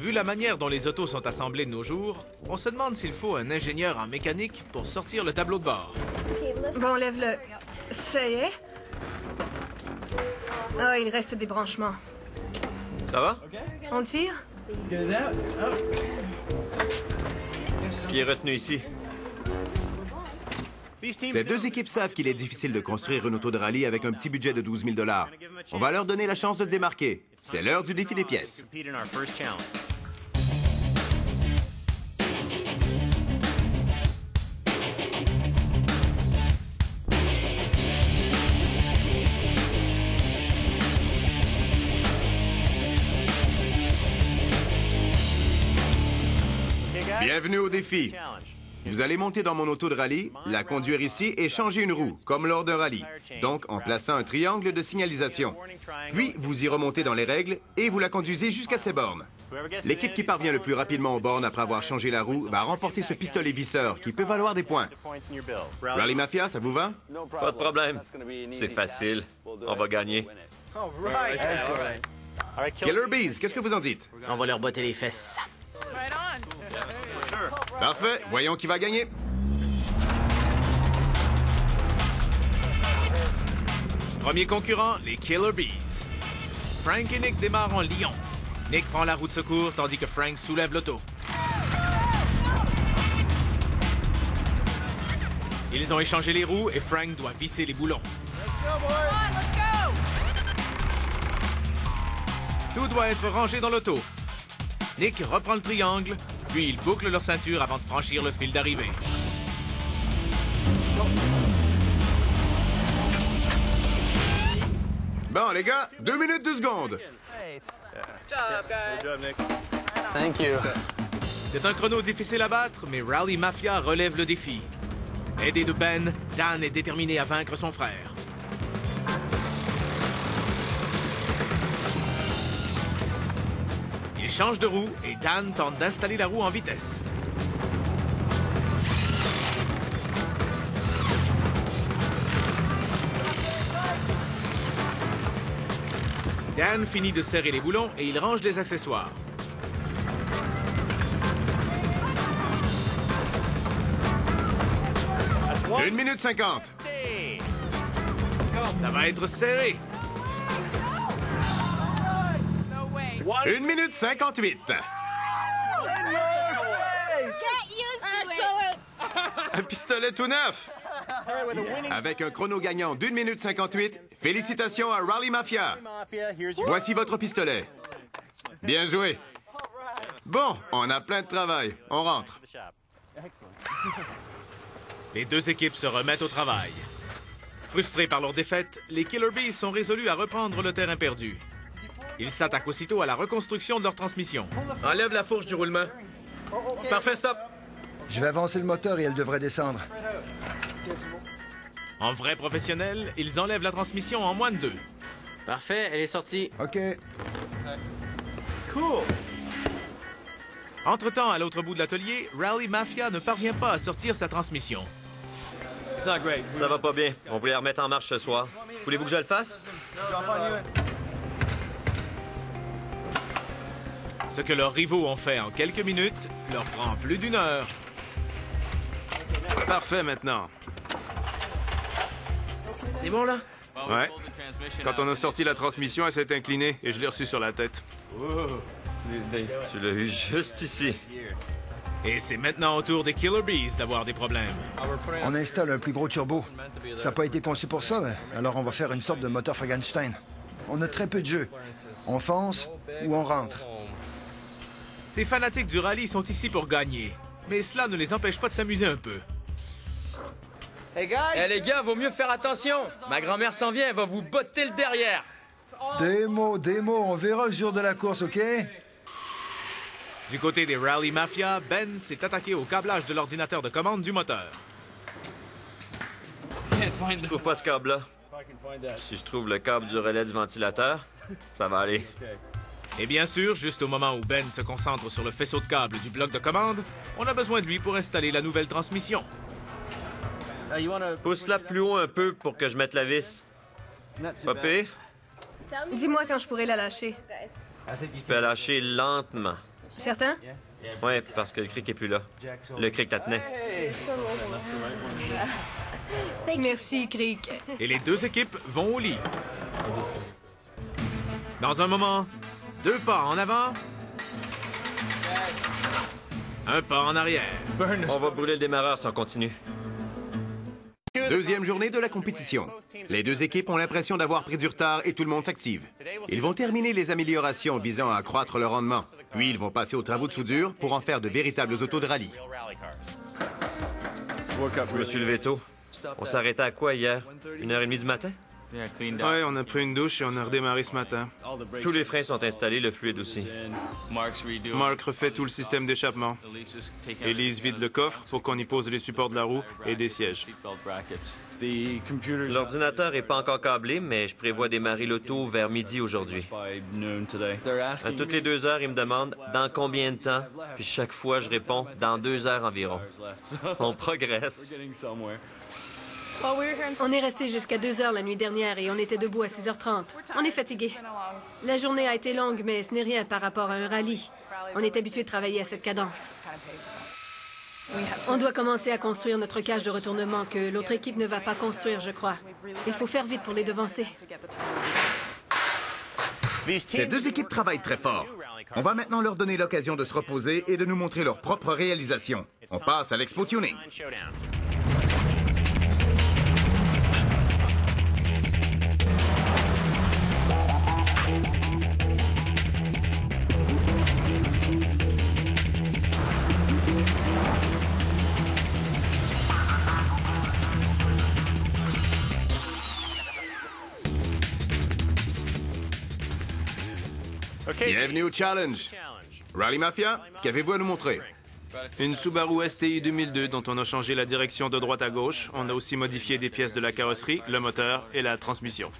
Vu la manière dont les autos sont assemblées de nos jours, on se demande s'il faut un ingénieur en mécanique pour sortir le tableau de bord. Bon, lève-le. Ça y est? Ah, il reste des branchements. Ça va? On tire? Qui est retenu ici? Ces deux équipes savent qu'il est difficile de construire une auto de rallye avec un petit budget de 12 000 $. On va leur donner la chance de se démarquer. C'est l'heure du défi des pièces. Bienvenue au défi. Vous allez monter dans mon auto de rallye, la conduire ici et changer une roue, comme lors d'un rallye. Donc, en plaçant un triangle de signalisation. Puis, vous y remontez dans les règles et vous la conduisez jusqu'à ses bornes. L'équipe qui parvient le plus rapidement aux bornes après avoir changé la roue va remporter ce pistolet visseur qui peut valoir des points. Rally Mafia, ça vous va? Pas de problème. C'est facile. On va gagner. Killer Bees, qu'est-ce que vous en dites? On va leur botter les fesses. Parfait, voyons qui va gagner. Premier concurrent, les Killer Bees. Frank et Nick démarrent en lion. Nick prend la roue de secours tandis que Frank soulève l'auto. Ils ont échangé les roues et Frank doit visser les boulons. Tout doit être rangé dans l'auto. Nick reprend le triangle, puis ils bouclent leur ceinture avant de franchir le fil d'arrivée. Bon, les gars, 2 minutes 2 secondes. Thank you. C'est un chrono difficile à battre, mais Rally Mafia relève le défi. Aidé de Ben, Dan est déterminé à vaincre son frère. Il change de roue et Dan tente d'installer la roue en vitesse. Dan finit de serrer les boulons et il range les accessoires. Une minute 50. Ça va être serré. 1 minute 58. Un pistolet tout neuf. Avec un chrono gagnant d'1 minute 58, félicitations à Rally Mafia. Voici votre pistolet. Bien joué. Bon, on a plein de travail. On rentre. Les deux équipes se remettent au travail. Frustrés par leur défaite, les Killer Bees sont résolus à reprendre le terrain perdu. Ils s'attaquent aussitôt à la reconstruction de leur transmission. Enlève la fourche du roulement. Parfait, stop. Je vais avancer le moteur et elle devrait descendre. En vrai professionnel, ils enlèvent la transmission en moins de 2. Parfait, elle est sortie. OK. Entre-temps, à l'autre bout de l'atelier, Rally Mafia ne parvient pas à sortir sa transmission. Ça va pas bien. On voulait la remettre en marche ce soir. Voulez-vous que je le fasse? Ce que leurs rivaux ont fait en quelques minutes leur prend plus d'1 heure. Parfait maintenant. C'est bon, là? Ouais. Quand on a sorti la transmission, elle s'est inclinée et je l'ai reçue sur la tête. Tu l'as eu juste ici. Et c'est maintenant au tour des Killer Bees d'avoir des problèmes. On installe un plus gros turbo. Ça n'a pas été conçu pour ça, alors on va faire une sorte de moteur Frankenstein. On a très peu de jeu. On fonce ou on rentre. Ces fanatiques du rallye sont ici pour gagner. Mais cela ne les empêche pas de s'amuser un peu. Eh les gars, vaut mieux faire attention. Ma grand-mère s'en vient, elle va vous botter le derrière. Démo, on verra le jour de la course, OK? Du côté des Rally Mafia, Ben s'est attaqué au câblage de l'ordinateur de commande du moteur. Je trouve pas ce câble-là. Si je trouve le câble du relais du ventilateur, ça va aller. Et bien sûr, juste au moment où Ben se concentre sur le faisceau de câble du bloc de commande, on a besoin de lui pour installer la nouvelle transmission. Pousse-la plus haut un peu pour que je mette la vis. Pas pire? Dis-moi quand je pourrai la lâcher. Tu peux la lâcher lentement. Certain? Ouais, parce que le cric est plus là. Le cric la tenait. Merci, Creek. Et les deux équipes vont au lit. Dans un moment, 2 pas en avant, 1 pas en arrière. On va brûler le démarreur si on continue. Deuxième journée de la compétition. Les deux équipes ont l'impression d'avoir pris du retard et tout le monde s'active. Ils vont terminer les améliorations visant à accroître le rendement. Puis ils vont passer aux travaux de soudure pour en faire de véritables autos de rallye. Je me suis levé tôt. On s'est arrêté à quoi hier? 1h30 du matin? Ouais, on a pris une douche et on a redémarré ce matin. Tous les freins sont installés, le fluide aussi. Mark refait tout le système d'échappement. Elise vide le coffre pour qu'on y pose les supports de la roue et des sièges. L'ordinateur est pas encore câblé, mais je prévois démarrer l'auto vers midi aujourd'hui. À toutes les 2 heures, ils me demandent « Dans combien de temps? » Puis chaque fois, je réponds « Dans 2 heures environ. » On progresse. On est resté jusqu'à 2 heures la nuit dernière et on était debout à 6h30. On est fatigué. La journée a été longue, mais ce n'est rien par rapport à un rallye. On est habitué de travailler à cette cadence. On doit commencer à construire notre cage de retournement que l'autre équipe ne va pas construire, je crois. Il faut faire vite pour les devancer. Ces deux équipes travaillent très fort. On va maintenant leur donner l'occasion de se reposer et de nous montrer leurs propres réalisations. On passe à l'Expo Tuning. Bienvenue au Challenge. Rally Mafia, qu'avez-vous à nous montrer? Une Subaru STI 2002 dont on a changé la direction de droite à gauche. On a aussi modifié des pièces de la carrosserie, le moteur et la transmission.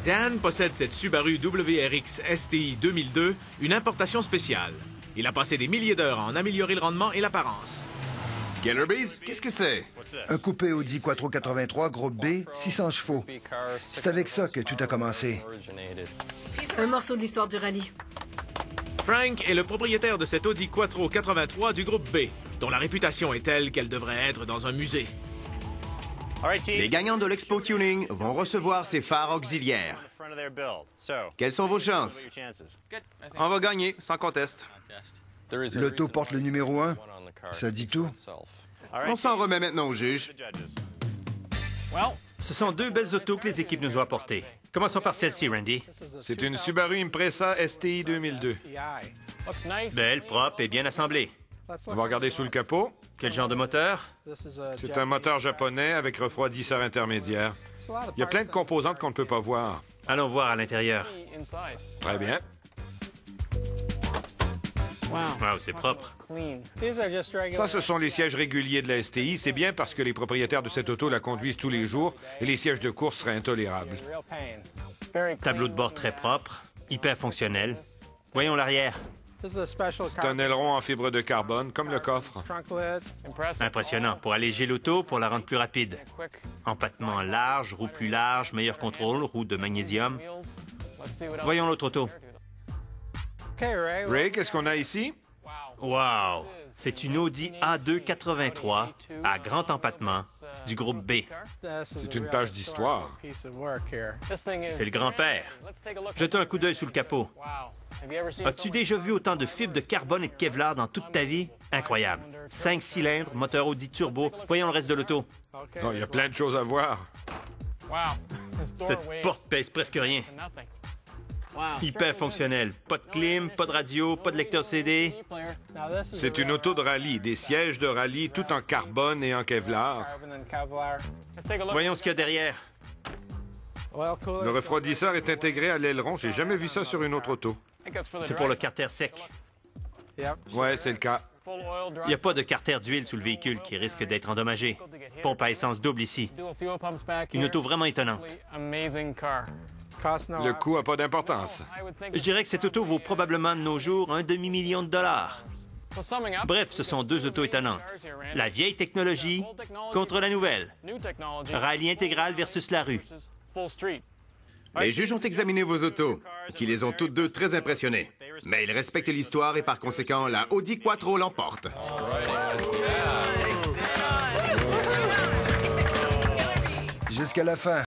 Dan possède cette Subaru WRX STI 2002, une importation spéciale. Il a passé des milliers d'heures à en améliorer le rendement et l'apparence. Kellerbees, qu'est-ce que c'est? Un coupé Audi Quattro 83, groupe B, 600 chevaux. C'est avec ça que tout a commencé. Un morceau de l'histoire du rallye. Frank est le propriétaire de cette Audi Quattro 83 du groupe B, dont la réputation est telle qu'elle devrait être dans un musée. Les gagnants de l'Expo Tuning vont recevoir ces phares auxiliaires. Quelles sont vos chances? On va gagner, sans conteste. L'auto porte le numéro 1. Ça dit tout. On s'en remet maintenant au juge. Ce sont 2 belles autos que les équipes nous ont apportées. Commençons par celle-ci, Randy. C'est une Subaru Impreza STI 2002. Belle, propre et bien assemblée. On va regarder sous le capot. Quel genre de moteur? C'est un moteur japonais avec refroidisseur intermédiaire. Il y a plein de composantes qu'on ne peut pas voir. Allons voir à l'intérieur. Très bien. Wow, c'est propre. Ça, ce sont les sièges réguliers de la STI. C'est bien parce que les propriétaires de cette auto la conduisent tous les jours et les sièges de course seraient intolérables. Tableau de bord très propre, hyper fonctionnel. Voyons l'arrière. C'est un aileron en fibre de carbone, comme le coffre. Impressionnant. Pour alléger l'auto, pour la rendre plus rapide. Empattement large, roue plus large, meilleur contrôle, roue de magnésium. Voyons l'autre auto. Ray, qu'est-ce qu'on a ici? Wow! C'est une Audi A2 83 à grand empattement du groupe B. C'est une page d'histoire. C'est le grand-père. Jetons un coup d'œil sous le capot. As-tu déjà vu autant de fibres de carbone et de Kevlar dans toute ta vie? Incroyable. 5 cylindres, moteur Audi turbo. Voyons le reste de l'auto. Oh, il y a plein de choses à voir. Cette porte pèse presque rien. Hyper fonctionnel. Pas de clim, pas de radio, pas de lecteur CD. C'est une auto de rallye, des sièges de rallye, tout en carbone et en Kevlar. Voyons ce qu'il y a derrière. Le refroidisseur est intégré à l'aileron. J'ai jamais vu ça sur une autre auto. C'est pour le carter sec. Ouais, c'est le cas. Il n'y a pas de carter d'huile sous le véhicule qui risque d'être endommagé. Pompe à essence double ici. Une auto vraiment étonnante. Le coût n'a pas d'importance. Je dirais que cette auto vaut probablement de nos jours $1 demi-million. Bref, ce sont 2 autos étonnantes. La vieille technologie contre la nouvelle. Rallye intégral versus la rue. Les juges ont examiné vos autos, qui les ont toutes deux très impressionnées. Mais ils respectent l'histoire et par conséquent, la Audi Quattro l'emporte. Jusqu'à la fin.